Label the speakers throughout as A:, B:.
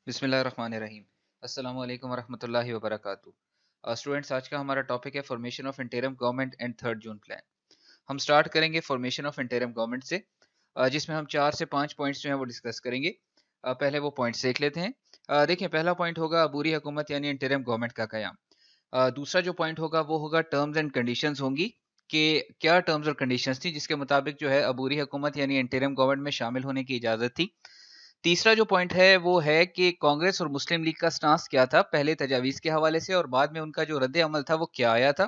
A: بسم اللہ الرحمن الرحیم۔ السلام علیکم ورحمۃ اللہ وبرکاتہ۔ اسٹوڈنٹس، آج کا ہمارا ٹاپک ہے formation of interim government and 3 June plan. ہم سٹارٹ کریں گے فارمیشن آف انٹرم گورنمنٹ سے، جس میں ہم 4 سے 5 پوائنٹس جو ہیں وہ ڈسکس کریں گے۔ پہلے وہ پوائنٹس دیکھ لیتے ہیں۔ دیکھیں، پہلا پوائنٹ ہوگا عبوری حکومت یعنی انٹرم گورنمنٹ کا قیام۔ دوسرا جو پوائنٹ ہوگا وہ ہوگا ٹرمز اینڈ کنڈیشنز ہوں گی کہ کیا ٹرمز اور کنڈیشنز تھی جس کے مطابق جو ہے عبوری حکومت یعنی انٹرم گورنمنٹ میں شامل ہونے کی اجازت تھی۔ تیسرا جو پوائنٹ ہے وہ ہے کہ کانگریس اور مسلم لیگ کا سٹانس کیا تھا پہلے تجاویز کے حوالے سے، اور بعد میں ان کا جو رد عمل تھا وہ کیا آیا تھا۔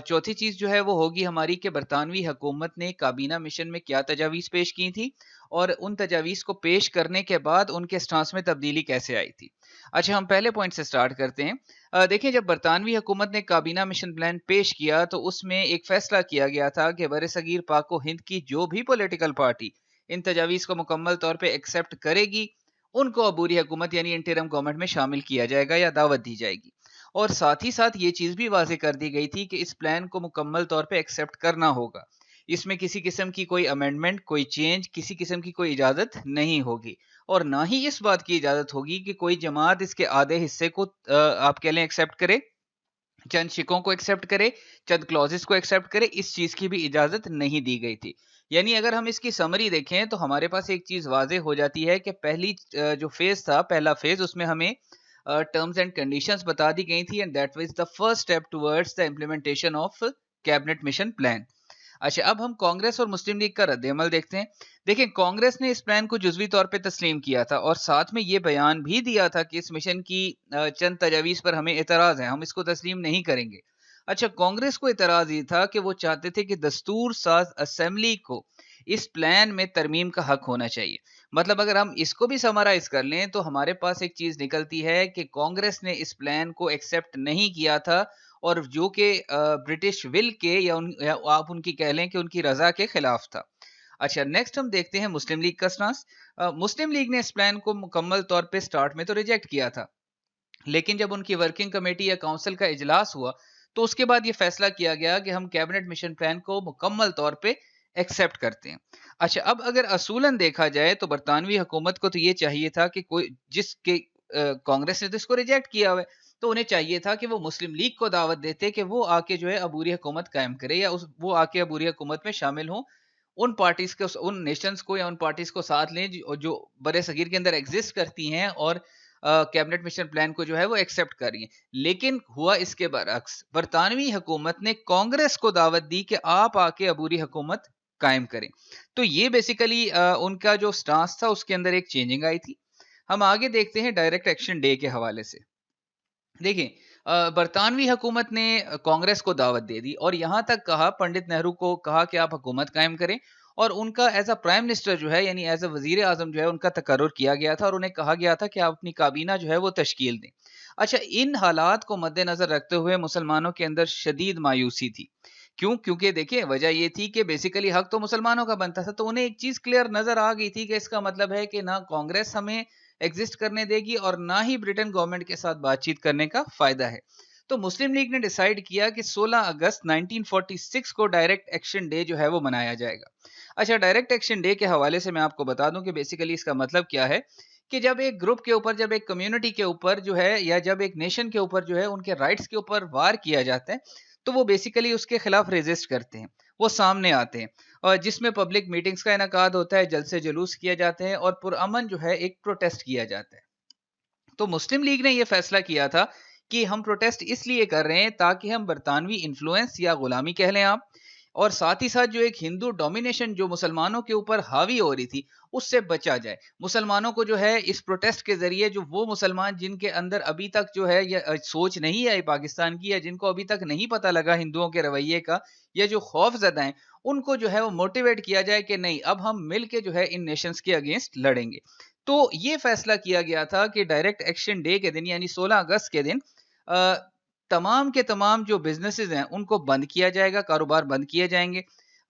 A: چوتھی چیز جو ہے وہ ہوگی ہماری کہ برطانوی حکومت نے کابینہ مشن میں کیا تجاویز پیش کی تھی، اور ان تجاویز کو پیش کرنے کے بعد ان کے سٹانس میں تبدیلی کیسے آئی تھی۔ اچھا، ہم پہلے پوائنٹ سے سٹارٹ کرتے ہیں۔ دیکھیں، جب برطانوی حکومت نے کابینہ مشن پلان پیش کیا تو اس میں ایک فیصلہ کیا گیا تھا کہ برصغیر پاک و ہند کی جو بھی پولیٹیکل پارٹی ان تجاویز کو مکمل طور پہ ایکسیپٹ کرے گی، ان کو عبوری حکومت یعنی انٹرم گورنمنٹ میں شامل کیا جائے گا یا دعوت دی جائے گی۔ اور ساتھ ہی ساتھ یہ چیز بھی واضح کر دی گئی تھی کہ اس پلان کو مکمل طور پہ ایکسیپٹ کرنا ہوگا، اس میں کسی قسم کی کوئی امینڈمنٹ، کوئی چینج، کسی قسم کی کوئی اجازت نہیں ہوگی، اور نہ ہی اس بات کی اجازت ہوگی کہ کوئی جماعت اس کے آدھے حصے کو آپ کہہ لیں ایکسیپٹ کرے، چند شکوں کو ایکسیپٹ کرے، چند کلوزز کو ایکسیپٹ کرے، اس چیز کی بھی اجازت نہیں دی گئی تھی۔ یعنی اگر ہم اس کی سمری دیکھیں تو ہمارے پاس ایک چیز واضح ہو جاتی ہے کہ پہلی جو فیز تھا، پہلا فیز، اس میں ہمیں ٹرمز اینڈ کنڈیشنز بتا دی گئی تھی، and that was the first step towards the implementation of cabinet mission plan. اچھا، اب ہم کانگریس اور مسلم لیگ کا رد عمل دیکھتے ہیں۔ دیکھیں، کانگریس نے اس پلان کو جزوی طور پہ تسلیم کیا تھا، اور ساتھ میں یہ بیان بھی دیا تھا کہ اس مشن کی چند تجاویز پر ہمیں اعتراض ہے، ہم اس کو تسلیم نہیں کریں گے۔ اچھا، کانگریس کو اعتراض یہ تھا کہ وہ چاہتے تھے کہ دستور ساز اسمبلی کو اس پلان میں ترمیم کا حق ہونا چاہیے۔ مطلب اگر ہم اس کو بھی سمرائز کر لیں تو ہمارے پاس ایک چیز نکلتی ہے کہ کانگریس نے اس پلان کو ایکسیپٹ نہیں کیا تھا، اور جو کہ برٹش ول کے یا آپ ان کی کہہ لیں کہ ان کی رضا کے خلاف تھا۔ اچھا، نیکسٹ ہم دیکھتے ہیں مسلم لیگ کا سٹانس۔ مسلم لیگ نے اس پلان کو مکمل طور پہ سٹارٹ میں تو ریجیکٹ کیا تھا، لیکن جب ان کی ورکنگ کمیٹی یا کونسل کا اجلاس ہوا تو اس کے بعد یہ فیصلہ کیا گیا کہ ہم کیبنٹ مشن پلان کو مکمل طور پہ ایکسیپٹ کرتے ہیں۔ اچھا، اب اگر اصولاً دیکھا جائے تو برطانوی حکومت کو تو یہ چاہیے تھا کہ کوئی جس کے کانگریس نے تو اس کو ریجیکٹ کیا ہوا ہے، تو انہیں چاہیے تھا کہ وہ مسلم لیگ کو دعوت دیتے کہ وہ آ کے جو ہے عبوری حکومت قائم کرے، یا وہ آ کے عبوری حکومت میں شامل ہوں، ان پارٹیز کو، ان نیشنز کو یا ان پارٹیز کو ساتھ لیں جو برِ صغیر کے اندر ایگزسٹ کرتی ہیں اور کیبنٹ مشن پلان کو جو ہے وہ ایکسیپٹ کر رہی ہیں۔ لیکن ہوا اس کے برعکس، برطانوی حکومت نے کانگریس کو دعوت دی کہ آپ آ کے عبوری حکومت قائم کریں۔ تو یہ بیسیکلی ان کا جو سٹانس تھا اس کے اندر ایک چینجنگ آئی تھی۔ ہم آگے دیکھتے ہیں ڈائریکٹ ایکشن ڈے کے حوالے سے۔ دیکھیں، برطانوی حکومت نے کانگریس کو دعوت دے دی اور یہاں تک کہا، پنڈت نہرو کو کہا کہ آپ حکومت قائم کریں، اور ان کا ایز اے پرائم منسٹر جو ہے، یعنی ایز اے وزیر اعظم جو ہے، ان کا تقرر کیا گیا تھا، اور انہیں کہا گیا تھا کہ آپ اپنی کابینہ جو ہے وہ تشکیل دیں۔ اچھا، ان حالات کو مد نظر رکھتے ہوئے مسلمانوں کے اندر شدید مایوسی تھی۔ کیونکہ دیکھیں، وجہ یہ تھی کہ بیسیکلی حق تو مسلمانوں کا بنتا تھا، تو انہیں ایک چیز کلیئر نظر آ گئی تھی کہ اس کا مطلب ہے کہ نہ کانگریس ہمیں ایگزسٹ کرنے دے گی اور نہ ہی برٹن گورنمنٹ کے ساتھ بات چیت کرنے کا فائدہ ہے۔ تو مسلم لیگ نے ڈیسائیڈ کیا کہ 16 اگست 1946 کو ڈائریکٹ ایکشن ڈے جو ہے وہ منایا جائے گا۔ اچھا، ڈائریکٹ ایکشن ڈے کے حوالے سے میں آپ کو بتا دوں کہ بیسیکلی اس کا مطلب کیا ہے کہ جب ایک گروپ کے اوپر، جب ایک کمیونٹی کے اوپر جو ہے، یا جب ایک نیشن کے اوپر جو ہے ان کے رائٹس کے اوپر وار کیا جاتا ہے، تو وہ بیسیکلی اس کے خلاف ریزسٹ کرتے ہیں، وہ سامنے آتے ہیں، اور جس میں پبلک میٹنگز کا انعقاد ہوتا ہے، جلسے جلوس کیے جاتے ہیں، اور پرامن جو ہے ایک پروٹیسٹ کیا جاتا ہے۔ تو مسلم لیگ نے یہ فیصلہ کیا تھا کہ ہم پروٹیسٹ اس لیے کر رہے ہیں تاکہ ہم برطانوی انفلوئنس یا غلامی کہہ لیں آپ، اور ساتھ ہی ساتھ جو ایک ہندو ڈومینیشن جو مسلمانوں کے اوپر حاوی ہو رہی تھی اس سے بچا جائے۔ مسلمانوں کو جو ہے اس پروٹیسٹ کے ذریعے، جو وہ مسلمان جن کے اندر ابھی تک جو ہے یہ سوچ نہیں آئی پاکستان کی، یا جن کو ابھی تک نہیں پتہ لگا ہندوؤں کے رویے کا، یا جو خوف زدہ ہیں، ان کو جو ہے وہ موٹیویٹ کیا جائے کہ نہیں، اب ہم مل کے جو ہے ان نیشنز کے اگینسٹ لڑیں گے۔ تو یہ فیصلہ کیا گیا تھا کہ ڈائریکٹ ایکشن ڈے کے دن، یعنی 16 اگست کے دن، تمام کے تمام جو بزنسز ہیں ان کو بند کیا جائے گا، کاروبار بند کیے جائیں گے،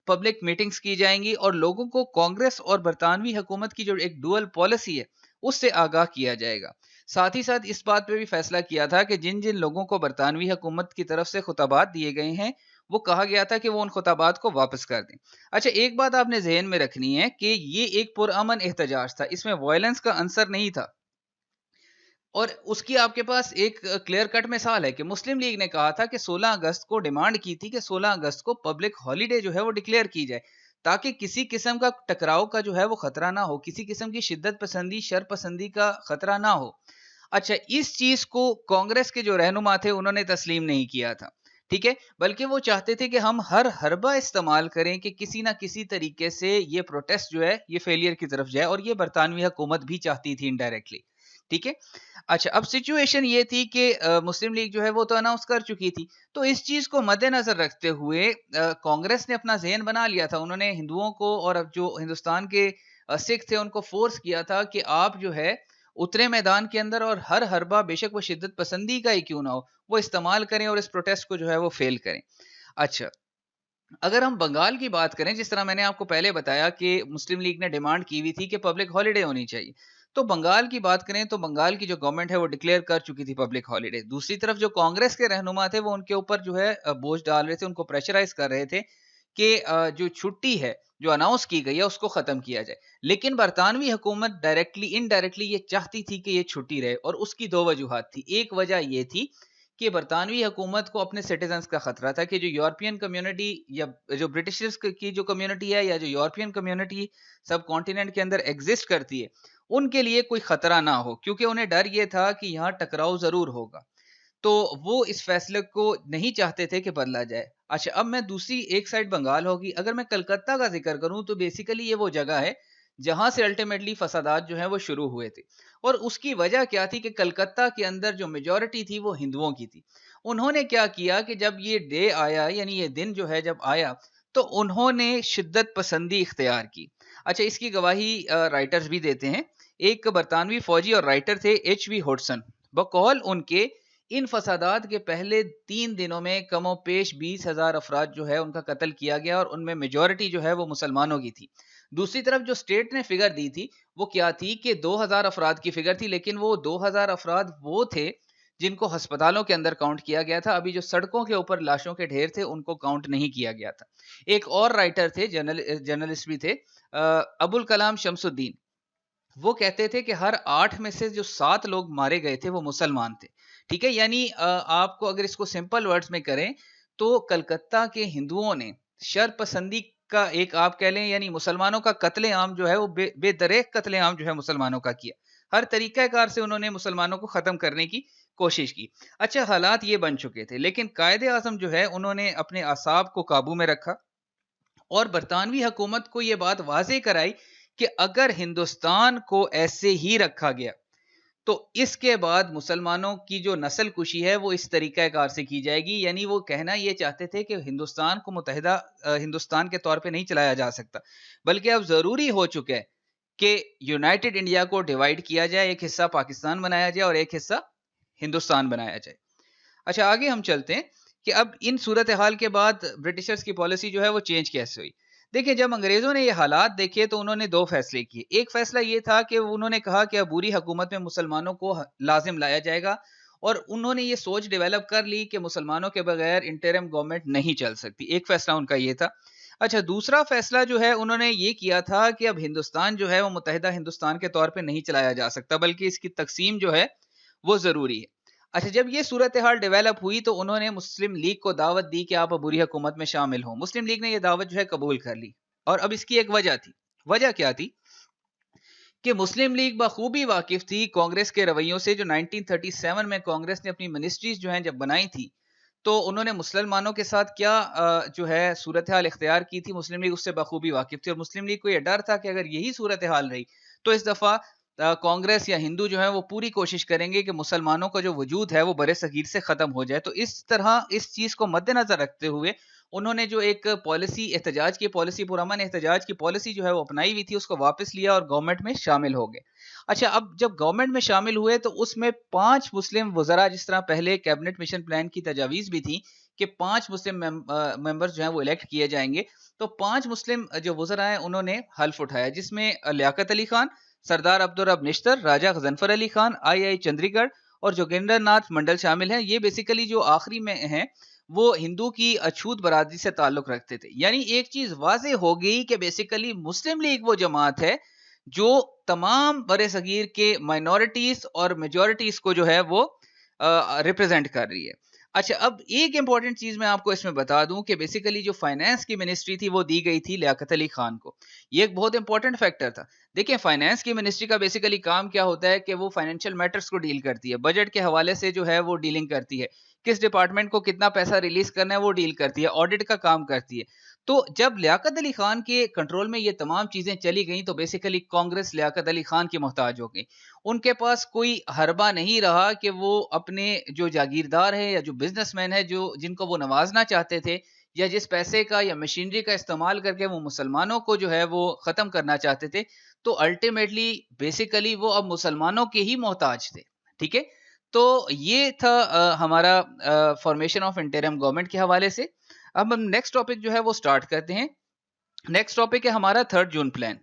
A: پبلک میٹنگز کی جائیں گی، اور لوگوں کو کانگریس اور برطانوی حکومت کی جو ایک ڈوئل پالیسی ہے اس سے آگاہ کیا جائے گا۔ ساتھ ہی ساتھ اس بات پہ بھی فیصلہ کیا تھا کہ جن جن لوگوں کو برطانوی حکومت کی طرف سے خطابات دیے گئے ہیں، وہ کہا گیا تھا کہ وہ ان خطابات کو واپس کر دیں۔ اچھا، ایک بات آپ نے ذہن میں رکھنی ہے کہ یہ ایک پرامن احتجاج تھا، اس میں وائلنس کا عنصر نہیں تھا۔ اور اس کی آپ کے پاس ایک کلیئر کٹ مثال ہے کہ مسلم لیگ نے کہا تھا کہ 16 اگست کو ڈیمانڈ کی تھی کہ 16 اگست کو پبلک ہالیڈے جو ہے وہ ڈکلیئر کی جائے تاکہ کسی قسم کا ٹکراؤ کا جو ہے وہ خطرہ نہ ہو, کسی قسم کی شدت پسندی شر پسندی کا خطرہ نہ ہو. اچھا, اس چیز کو کانگریس کے جو رہنما تھے انہوں نے تسلیم نہیں کیا تھا, ٹھیک ہے, بلکہ وہ چاہتے تھے کہ ہم ہر حربہ استعمال کریں کہ کسی نہ کسی طریقے سے یہ پروٹیسٹ جو ہے یہ فیلئر کی طرف جائے, اور یہ برطانوی حکومت بھی چاہتی تھی انڈائریکٹلی, ٹھیک ہے. اچھا, اب سچویشن یہ تھی کہ مسلم لیگ جو ہے وہ تو اناؤنس کر چکی تھی, تو اس چیز کو مد نظر رکھتے ہوئے کانگریس نے اپنا ذہن بنا لیا تھا. انہوں نے ہندوؤں کو اور اب جو ہندوستان کے سکھ تھے ان کو فورس کیا تھا کہ آپ جو ہے اترے میدان کے اندر اور ہر حربہ بے شک وہ شدت پسندی کا ہی کیوں نہ ہو وہ استعمال کریں اور اس پروٹیسٹ کو جو ہے وہ فیل کریں. اچھا, اگر ہم بنگال کی بات کریں, جس طرح میں نے آپ کو پہلے بتایا کہ مسلم لیگ نے ڈیمانڈ کی ہوئی تھی کہ پبلک ہالیڈے ہونی چاہیے, تو بنگال کی بات کریں تو بنگال کی جو گورنمنٹ ہے وہ ڈکلیئر کر چکی تھی پبلک ہالیڈے. دوسری طرف جو کانگریس کے رہنما تھے وہ ان کے اوپر جو ہے بوجھ ڈال رہے تھے, ان کو پریشرائز کر رہے تھے کہ جو چھٹی ہے جو اناؤنس کی گئی ہے اس کو ختم کیا جائے. لیکن برطانوی حکومت ڈائریکٹلی انڈائریکٹلی یہ چاہتی تھی کہ یہ چھٹی رہے, اور اس کی 2 وجوہات تھی. ایک وجہ یہ تھی کہ برطانوی حکومت کو اپنے سٹیزنز کا خطرہ تھا کہ جو یورپین کمیونٹی یا جو برٹشرز کی جو کمیونٹی ہے یا جو یورپین کمیونٹی سب کانٹیننٹ کے اندر ایگزسٹ کرتی ہے ان کے لیے کوئی خطرہ نہ ہو, کیونکہ انہیں ڈر یہ تھا کہ یہاں ٹکراؤ ضرور ہوگا, تو وہ اس فیصلے کو نہیں چاہتے تھے کہ بدلا جائے. اچھا, اب میں دوسری ایک سائڈ بنگال ہوگی, اگر میں کلکتہ کا ذکر کروں تو بیسیکلی یہ وہ جگہ ہے جہاں سے الٹیمیٹلی فسادات جو ہیں وہ شروع ہوئے تھے, اور اس کی وجہ کیا تھی کہ کلکتہ کے اندر جو میجورٹی تھی وہ ہندوؤں کی تھی. انہوں نے کیا کیا کہ جب یہ ڈے آیا, یعنی یہ دن جو ہے جب آیا, تو انہوں نے شدت پسندی اختیار کی. اچھا, اس کی گواہی رائٹرز بھی دیتے ہیں. ایک برطانوی فوجی اور رائٹر تھے ایچ وی ہوڈسن, بقول ان کے ان فسادات کے پہلے 3 دنوں میں کم و بیش 20,000 افراد جو ہے ان کا قتل کیا گیا, اور ان میں میجورٹی جو ہے وہ مسلمانوں کی تھی. دوسری طرف جو اسٹیٹ نے فگر دی تھی وہ کیا تھی کہ 2,000 افراد کی فگر تھی, لیکن وہ 2,000 افراد وہ تھے جن کو ہسپتالوں کے اندر کاؤنٹ کیا گیا تھا. ابھی جو سڑکوں کے اوپر لاشوں کے ڈھیر تھے ان کو کاؤنٹ نہیں کیا گیا تھا. ایک اور رائٹر تھے, جرنلسٹ بھی تھے, ابو الکلام شمس الدین, وہ کہتے تھے کہ ہر 8 میں سے جو 7 لوگ مارے گئے تھے وہ مسلمان تھے, ٹھیک ہے. یعنی آپ کو اگر اس کو سمپل ورڈز میں کریں تو کلکتہ کے ہندوؤں نے شر پسندی کا ایک آپ کہہ لیں یعنی مسلمانوں کا قتل عام جو ہے وہ بے دریغ قتل عام جو ہے مسلمانوں کا کیا, ہر طریقہ کار سے انہوں نے مسلمانوں کو ختم کرنے کی کوشش کی. اچھا, حالات یہ بن چکے تھے, لیکن قائد اعظم جو ہے انہوں نے اپنے اعصاب کو قابو میں رکھا اور برطانوی حکومت کو یہ بات واضح کرائی کہ اگر ہندوستان کو ایسے ہی رکھا گیا تو اس کے بعد مسلمانوں کی جو نسل کشی ہے وہ اس طریقہ کار سے کی جائے گی. یعنی وہ کہنا یہ چاہتے تھے کہ ہندوستان کو متحدہ ہندوستان کے طور پہ نہیں چلایا جا سکتا, بلکہ اب ضروری ہو چکا ہے کہ یونائٹڈ انڈیا کو ڈیوائیڈ کیا جائے, ایک حصہ پاکستان بنایا جائے اور ایک حصہ ہندوستان بنایا جائے. اچھا, آگے ہم چلتے ہیں کہ اب ان صورتحال کے بعد برٹشرز کی پالیسی جو ہے وہ چینج کیسے ہوئی. دیکھیں, جب انگریزوں نے یہ حالات دیکھے تو انہوں نے 2 فیصلے کیے. ایک فیصلہ یہ تھا کہ انہوں نے کہا کہ عبوری حکومت میں مسلمانوں کو لازم لایا جائے گا, اور انہوں نے یہ سوچ ڈیولپ کر لی کہ مسلمانوں کے بغیر انٹرم گورنمنٹ نہیں چل سکتی. ایک فیصلہ ان کا یہ تھا. اچھا, دوسرا فیصلہ جو ہے انہوں نے یہ کیا تھا کہ اب ہندوستان جو ہے وہ متحدہ ہندوستان کے طور پہ نہیں چلایا جا سکتا, بلکہ اس کی تقسیم جو ہے وہ ضروری ہے. اچھا, جب یہ صورتحال ڈیولپ ہوئی تو انہوں نے مسلم لیگ کو دعوت دی کہ آپ عبوری حکومت میں شامل ہوں. مسلم لیگ نے یہ دعوت جو ہے قبول کر لی, اور اب اس کی ایک وجہ تھی. وجہ کیا تھی کہ مسلم لیگ بخوبی واقف تھی کانگریس کے رویوں سے. جو 1937 میں کانگریس نے اپنی منسٹریز جو ہیں جب بنائی تھی تو انہوں نے مسلمانوں کے ساتھ کیا جو ہے صورتحال اختیار کی تھی, مسلم لیگ اس سے بخوبی واقف تھی, اور مسلم لیگ کو یہ ڈر تھا کہ اگر یہی صورتحال رہی تو اس دفعہ کانگریس یا ہندو جو ہیں وہ پوری کوشش کریں گے کہ مسلمانوں کا جو وجود ہے وہ برِ صغیر سے ختم ہو جائے. تو اس طرح اس چیز کو مد نظر رکھتے ہوئے انہوں نے جو ایک پالیسی احتجاج کی پالیسی پرامن احتجاج کی پالیسی جو ہے وہ اپنائی ہوئی تھی اس کو واپس لیا اور گورنمنٹ میں شامل ہو گئے. اچھا, اب جب گورنمنٹ میں شامل ہوئے تو اس میں 5 مسلم وزراء, جس طرح پہلے کیبنٹ مشن پلان کی تجاویز بھی تھی کہ 5 مسلم ممبرز جو ہیں وہ الیکٹ کیے جائیں گے, تو 5 مسلم جو وزراء ہیں انہوں نے حلف اٹھایا, جس میں لیاقت علی خان, سردار عبدالرب نشتر, راجہ غضنفر علی خان, آئی چندری گڑھ اور جوگیندر ناتھ منڈل شامل ہیں. یہ بیسیکلی جو آخری میں ہیں وہ ہندو کی اچھوت برادری سے تعلق رکھتے تھے. یعنی ایک چیز واضح ہو گئی کہ بیسیکلی مسلم لیگ وہ جماعت ہے جو تمام برے صغیر کے مائنورٹیز اور میجورٹیز کو جو ہے وہ ریپرزینٹ کر رہی ہے. اچھا اب ایک امپورٹنٹ چیز میں آپ کو اس میں بتا دوں کہ بیسیکلی جو فائنانس کی منسٹری تھی وہ دی گئی تھی لیاقت علی خان کو. یہ ایک بہت امپورٹنٹ فیکٹر تھا. دیکھیں فائنانس کی منسٹری کا بیسیکلی کام کیا ہوتا ہے کہ وہ فائنینشیل میٹرز کو ڈیل کرتی ہے, بجٹ کے حوالے سے جو ہے وہ ڈیلنگ کرتی ہے, کس ڈپارٹمنٹ کو کتنا پیسہ ریلیز کرنا ہے وہ ڈیل کرتی ہے, آڈٹ کا کام کرتی ہے. تو جب لیاقت علی خان کے کنٹرول میں یہ تمام چیزیں چلی گئیں تو بیسیکلی کانگریس لیاقت علی خان کی محتاج ہو گئی. ان کے پاس کوئی حربہ نہیں رہا کہ وہ اپنے جو جاگیردار ہیں یا جو بزنس مین ہے جن کو وہ نوازنا چاہتے تھے, یا جس پیسے کا یا مشینری کا استعمال کر کے وہ مسلمانوں کو جو ہے وہ ختم کرنا چاہتے تھے, تو الٹیمیٹلی بیسیکلی وہ اب مسلمانوں کے ہی محتاج تھے. ٹھیک ہے, تو یہ تھا ہمارا فارمیشن آف انٹرم گورنمنٹ کے حوالے سے. اب ہم نیکسٹ ٹاپک جو ہے وہ سٹارٹ کرتے ہیں. نیکسٹ ٹاپک ہے ہمارا 3 جون پلان.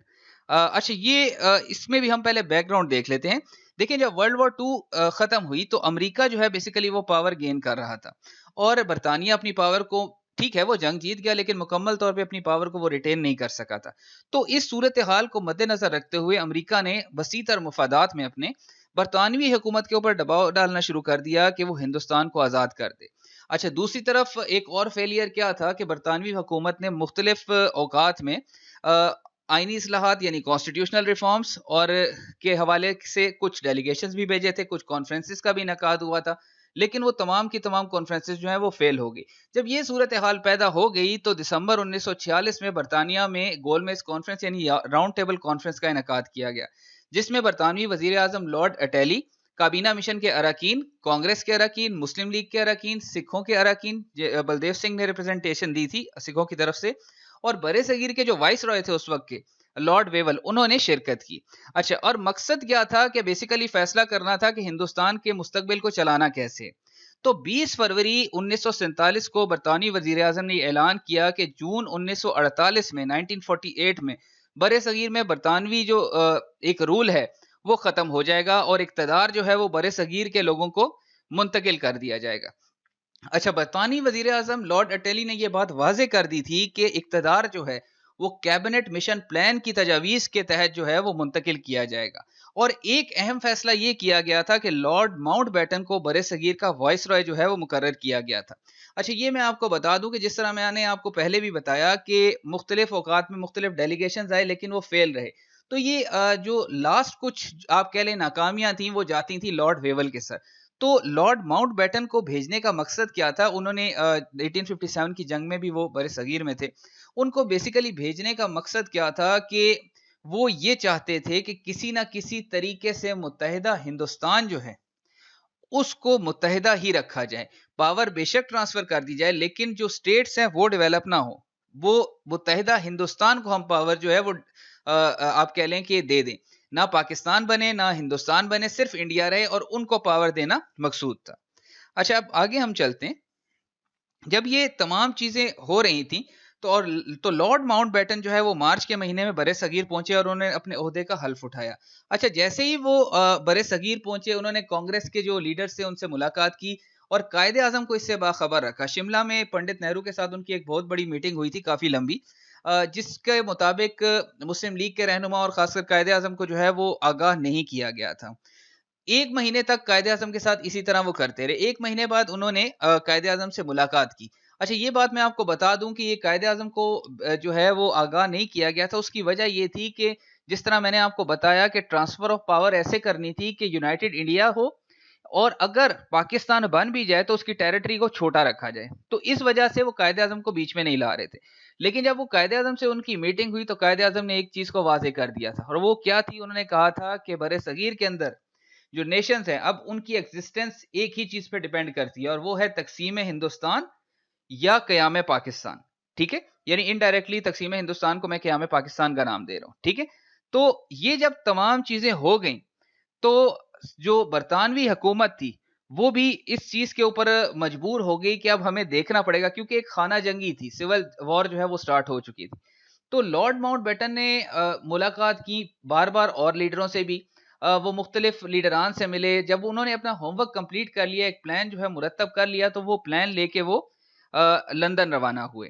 A: اچھا یہ اس میں بھی ہم پہلے بیک گراؤنڈ دیکھ لیتے ہیں. دیکھیں جب ورلڈ وار 2 ختم ہوئی تو امریکہ جو ہے بیسیکلی وہ پاور گین کر رہا تھا, اور برطانیہ اپنی پاور کو, ٹھیک ہے وہ جنگ جیت گیا لیکن مکمل طور پہ اپنی پاور کو وہ ریٹین نہیں کر سکا تھا. تو اس صورتحال کو مد نظر رکھتے ہوئے امریکہ نے وسیع تر مفادات میں اپنے برطانوی حکومت کے اوپر دباؤ ڈالنا شروع کر دیا کہ وہ ہندوستان کو آزاد کر دے. اچھا دوسری طرف ایک اور فیلئر کیا تھا کہ برطانوی حکومت نے مختلف اوقات میں آئینی اصلاحات یعنی کانسٹیٹیوشنل ریفارمز اور کے حوالے سے کچھ ڈیلیگیشنز بھی بھیجے تھے, کچھ کانفرنسز کا بھی انعقاد ہوا تھا, لیکن وہ تمام کی تمام کانفرنسز جو ہیں وہ فیل ہو گئی. جب یہ صورتحال پیدا ہو گئی تو دسمبر 1946 میں برطانیہ میں گول میز کانفرنس یعنی راؤنڈ ٹیبل کانفرنس کا انعقاد کیا گیا, جس میں برطانوی وزیر اعظم لارڈ اٹیلی, کابینہ مشن کے اراکین, کانگریس کے اراکین, مسلم لیگ کے اراکین, سکھوں کے اراکین, بلدیو سنگھ نے ریپرزنٹیشن دی تھی سکھوں کی طرف سے, اور برے صغیر کے جو وائس رائے تھے اس وقت کے لارڈ ویول, انہوں نے شرکت کی. اچھا اور مقصد کیا تھا کہ بیسیکلی فیصلہ کرنا تھا کہ ہندوستان کے مستقبل کو چلانا کیسے. تو 20 فروری 1947 کو برطانوی وزیر اعظم نے اعلان کیا کہ جون 1948 میں 1948 میں برے صغیر میں برطانوی جو ایک رول ہے وہ ختم ہو جائے گا اور اقتدار جو ہے وہ برے صغیر کے لوگوں کو منتقل کر دیا جائے گا. اچھا برطانوی وزیر اعظم لارڈ اٹیلی نے یہ بات واضح کر دی تھی کہ اقتدار جو ہے وہ کیبنٹ مشن پلان کی تجاویز کے تحت جو ہے وہ منتقل کیا جائے گا. اور ایک اہم فیصلہ یہ کیا گیا تھا کہ لارڈ ماؤنٹ بیٹن کو برے صغیر کا وائس رائے جو ہے وہ مقرر کیا گیا تھا. اچھا یہ میں آپ کو بتا دوں کہ جس طرح میں نے آپ کو پہلے بھی بتایا کہ مختلف اوقات میں مختلف ڈیلیگیشنز آئے لیکن وہ فیل رہے, تو یہ جو لاسٹ کچھ آپ کہہ لیں ناکامیاں تھیں وہ جاتی تھیں لارڈ ویول کے سر. تو لارڈ ماؤنٹ بیٹن کو بھیجنے کا مقصد کیا تھا, انہوں نے 1857 کی جنگ میں بھی وہ برے صغیر میں تھے, ان کو بیسیکلی بھیجنے کا مقصد کیا تھا کہ وہ یہ چاہتے تھے کہ کسی نہ کسی طریقے سے متحدہ ہندوستان جو ہے اس کو متحدہ ہی رکھا جائے, پاور بے شک ٹرانسفر کر دی جائے لیکن جو سٹیٹس ہیں وہ ڈیولپ نہ ہو, وہ متحدہ ہندوستان کو ہم پاور جو ہے وہ آپ کہہ لیں کہ دے دیں, نہ پاکستان بنے نہ ہندوستان بنے, صرف انڈیا رہے, اور ان کو پاور دینا مقصود تھا. اچھا اب آگے ہم چلتے ہیں. جب یہ تمام چیزیں ہو رہی تھیں تو لارڈ ماؤنٹ بیٹن جو ہے وہ مارچ کے مہینے میں برے صغیر پہنچے اور انہوں نے اپنے عہدے کا حلف اٹھایا. اچھا جیسے ہی وہ برے صغیر پہنچے انہوں نے کانگریس کے جو لیڈرز تھے ان سے ملاقات کی اور قائد اعظم کو اس سے باخبر رکھا. شملہ میں پنڈت نہرو کے ساتھ ان کی ایک بہت بڑی میٹنگ ہوئی تھی, کافی لمبی, جس کے مطابق مسلم لیگ کے رہنما اور خاص کر قائد اعظم کو جو ہے وہ آگاہ نہیں کیا گیا تھا. 1 مہینے تک قائد اعظم کے ساتھ اسی طرح وہ کرتے رہے. 1 مہینے بعد انہوں نے قائد اعظم سے ملاقات کی. اچھا یہ بات میں آپ کو بتا دوں کہ یہ قائد اعظم کو جو ہے وہ آگاہ نہیں کیا گیا تھا. اس کی وجہ یہ تھی کہ جس طرح میں نے آپ کو بتایا کہ ٹرانسفر آف پاور ایسے کرنی تھی کہ یونائٹڈ انڈیا ہو اور اگر پاکستان بن بھی جائے تو اس کی ٹیریٹری کو چھوٹا رکھا جائے, تو اس وجہ سے وہ قائد اعظم کو بیچ میں نہیں لا رہے تھے. لیکن جب وہ قائد اعظم سے ان کی میٹنگ ہوئی تو قائد اعظم نے ایک چیز کو واضح کر دیا تھا, اور وہ کیا تھی, انہوں نے کہا تھا کہ برے صغیر کے اندر جو نیشنز ہیں اب ان کی ایگزسٹنس ایک ہی چیز پہ ڈیپینڈ کرتی ہے اور وہ ہے تقسیم ہندوستان یا قیام پاکستان. ٹھیک ہے, یعنی انڈائریکٹلی تقسیم ہندوستان کو میں قیام پاکستان کا نام دے رہا ہوں. ٹھیک ہے, تو یہ جب تمام چیزیں ہو گئیں تو جو برطانوی حکومت تھی وہ بھی اس چیز کے اوپر مجبور ہو گئی کہ اب ہمیں دیکھنا پڑے گا, کیونکہ ایک خانہ جنگی تھی, سول وار جو ہے وہ سٹارٹ ہو چکی تھی. تو لارڈ ماؤنٹ بیٹن نے ملاقات کی بار بار اور لیڈروں سے بھی, وہ مختلف لیڈران سے ملے. جب انہوں نے اپنا ہوم ورک کمپلیٹ کر لیا, ایک پلان جو ہے مرتب کر لیا, تو وہ پلان لے کے وہ لندن روانہ ہوئے.